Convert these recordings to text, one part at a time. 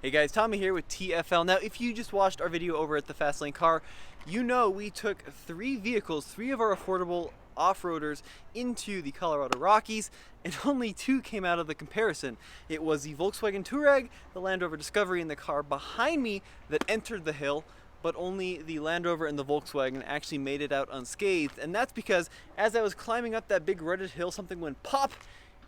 Hey guys, Tommy here with TFL. Now, if you just watched our video over at the Fastlane Car, you know we took three of our affordable off-roaders into the Colorado Rockies, and only two came out of the comparison. It was the Volkswagen Touareg, the Land Rover Discovery, and the car behind me that entered the hill, but only the Land Rover and the Volkswagen actually made it out unscathed. And that's because as I was climbing up that big rutted hill, something went pop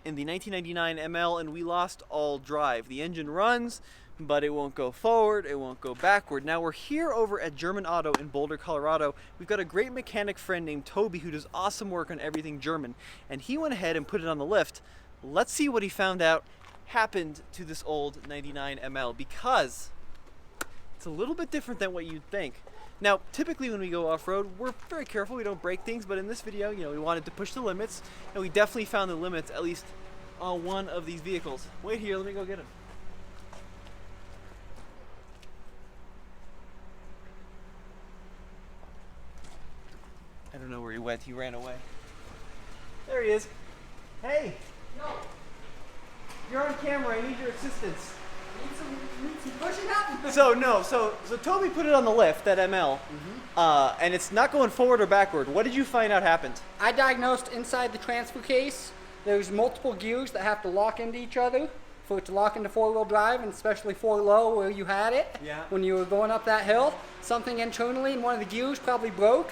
in the 1999 ML and we lost all drive. The engine runs, but it won't go forward, it won't go backward. Now we're here over at German Auto in Boulder, Colorado. We've got a great mechanic friend named Toby who does awesome work on everything German, and he went ahead and put it on the lift. Let's see what he found out happened to this old 99 ML, because it's a little bit different than what you'd think. Now, typically when we go off-road, we're very careful, we don't break things, but in this video, we wanted to push the limits, and we definitely found the limits, at least on one of these vehicles. Wait here, let me go get him. I don't know where he went, he ran away. There he is. Hey! No. You're on camera, I need your assistance. Need some pushing up. So Toby put it on the lift, that ML, and it's not going forward or backward. What did you find out happened? I diagnosed inside the transfer case, there's multiple gears that have to lock into each other for it to lock into four-wheel drive, and especially four low where you had it. Yeah. When you were going up that hill. Something internally in one of the gears probably broke,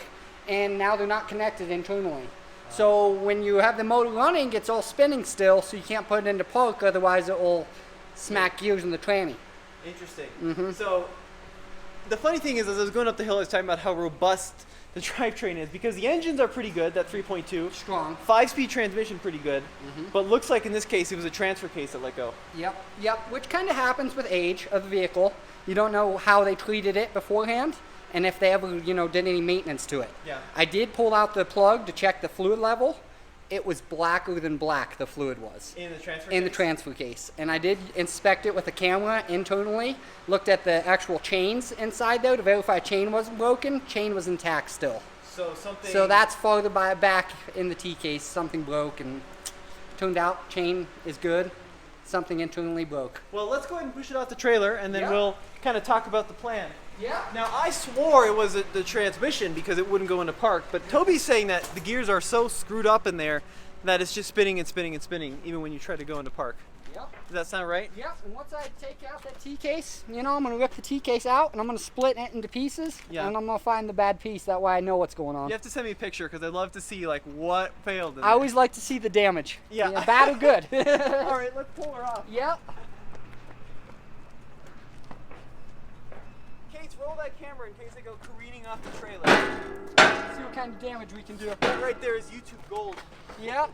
and now they're not connected internally. So when you have the motor running, it's all spinning still, so you can't put it into park, otherwise it will smack gears in the tranny. Interesting. So the funny thing is, as I was going up the hill, I was talking about how robust the drivetrain is, because the engines are pretty good, that 3.2. Strong. 5-speed transmission pretty good, but looks like in this case it was a transfer case that let go. Yep, which kind of happens with age of the vehicle. You don't know how they treated it beforehand, and if they ever, did any maintenance to it. Yeah. I did pull out the plug to check the fluid level. It was blacker than black, the fluid was. In the transfer case? In the transfer case. And I did inspect it with a camera internally, looked at the actual chains inside though to verify chain wasn't broken. Chain was intact still. So that's farther back in the T case, something broke, and turned out chain is good. Something internally broke. Well, let's go ahead and push it off the trailer, and then we'll kind of talk about the plan. Yeah. Now, I swore it was the transmission because it wouldn't go into park, but Toby's saying that the gears are so screwed up in there that it's just spinning and spinning and spinning, even when you try to go into park. Yep. Does that sound right? Yep, and once I take out that T-case, I'm going to rip the T-case out, and I'm going to split it into pieces, and I'm going to find the bad piece. That way I know what's going on. You have to send me a picture, because I'd love to see, what failed in there. I always like to see the damage. Yeah. Bad or good. All right, let's pull her off. Yep. Kate, roll that camera in case they go careening off the trailer. See what kind of damage we can do. That right there is YouTube gold. Yep.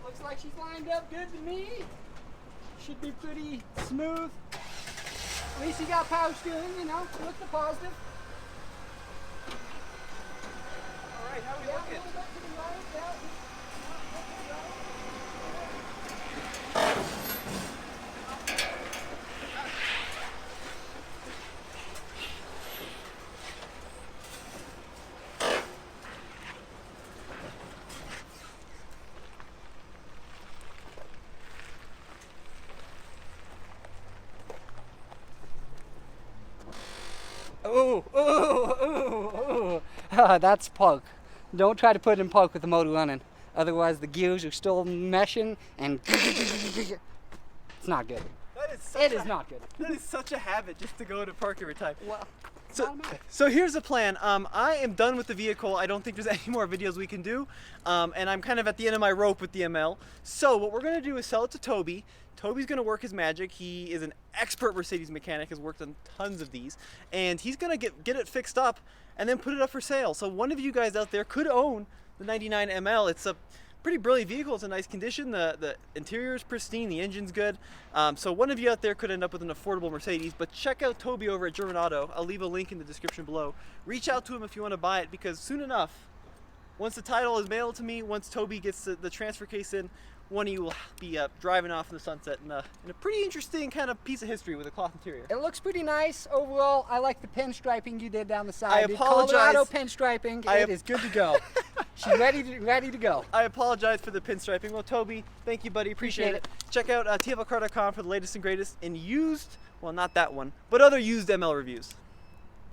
Looks like she's lined up good to me. Should be pretty smooth. At least you got power steering, look the positive. All right, how are we looking? Ooh. That's park. Don't try to put it in park with the motor running. Otherwise the gears are still meshing and it's not good. It is not good. That is such a habit just to go to park every time. Well, So here's the plan. I am done with the vehicle. I don't think there's any more videos we can do. And I'm kind of at the end of my rope with the ML. So what we're going to do is sell it to Toby. Toby's going to work his magic. He is an expert Mercedes mechanic, has worked on tons of these. And he's going to get it fixed up and then put it up for sale. So one of you guys out there could own the 99 ML. It's a pretty brilliant vehicle. It's in nice condition. The interior is pristine. The engine's good. So one of you out there could end up with an affordable Mercedes. But check out Toby over at German Auto. I'll leave a link in the description below. Reach out to him if you want to buy it, because soon enough, once the title is mailed to me, once Toby gets the transfer case in, one of you will be driving off in the sunset in a pretty interesting kind of piece of history with a cloth interior. it looks pretty nice overall. I like the pinstriping you did down the side. I apologize. Colorado pinstriping. It is good to go. She's ready to go. I apologize for the pinstriping. Well, Toby, thank you, buddy. Appreciate it. Check out tflcar.com for the latest and greatest in used, well, not that one, but other used ML reviews.